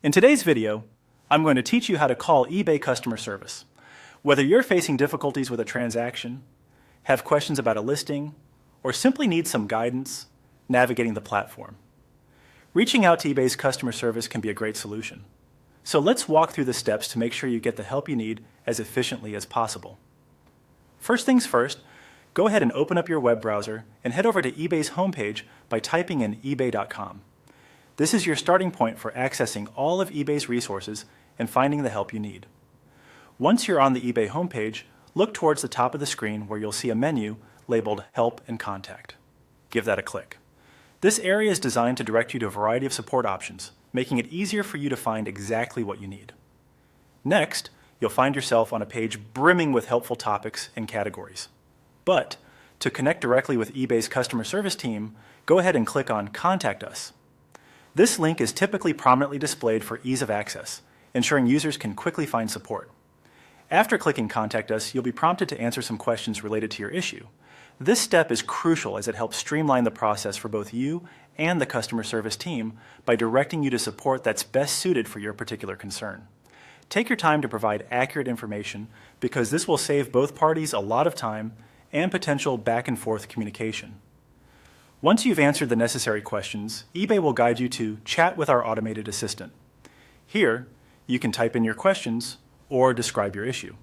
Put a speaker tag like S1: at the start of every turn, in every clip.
S1: In today's video, I'm going to teach you how to call eBay customer service. Whether you're facing difficulties with a transaction, have questions about a listing, or simply need some guidance navigating the platform, reaching out to eBay's customer service can be a great solution. So let's walk through the steps to make sure you get the help you need as efficiently as possible. First things first, go ahead and open up your web browser and head over to eBay's homepage by typing in ebay.com. This is your starting point for accessing all of eBay's resources and finding the help you need. Once you're on the eBay homepage, look towards the top of the screen where you'll see a menu labeled Help and Contact. Give that a click. This area is designed to direct you to a variety of support options, making it easier for you to find exactly what you need. Next, you'll find yourself on a page brimming with helpful topics and categories. But to connect directly with eBay's customer service team, go ahead and click on Contact Us. This link is typically prominently displayed for ease of access, ensuring users can quickly find support. After clicking Contact Us, you'll be prompted to answer some questions related to your issue. This step is crucial as it helps streamline the process for both you and the customer service team by directing you to support that's best suited for your particular concern. Take your time to provide accurate information because this will save both parties a lot of time and potential back and forth communication. Once you've answered the necessary questions, eBay will guide you to Chat with our automated assistant. Here, you can type in your questions or describe your issue.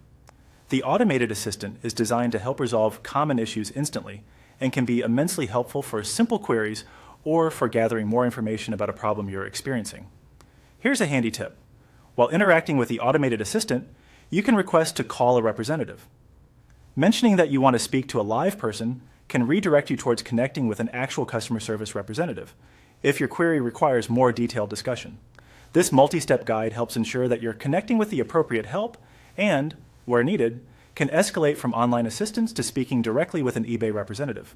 S1: The automated assistant is designed to help resolve common issues instantly and can be immensely helpful for simple queries or for gathering more information about a problem you're experiencing. Here's a handy tip. While interacting with the automated assistant, you can request to call a representative. Mentioning that you want to speak to a live person can redirect you towards connecting with an actual customer service representative if your query requires more detailed discussion. This multi-step guide helps ensure that you're connecting with the appropriate help and, where needed, can escalate from online assistance to speaking directly with an eBay representative.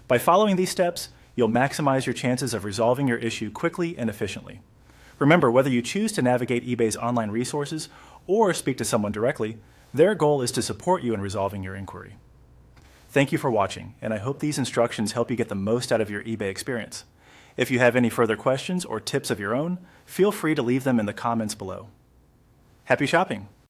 S1: By following these steps, you'll maximize your chances of resolving your issue quickly and efficiently. Remember, whether you choose to navigate eBay's online resources or speak to someone directly, their goal is to support you in resolving your inquiry. Thank you for watching, and I hope these instructions help you get the most out of your eBay experience. If you have any further questions or tips of your own, feel free to leave them in the comments below. Happy shopping!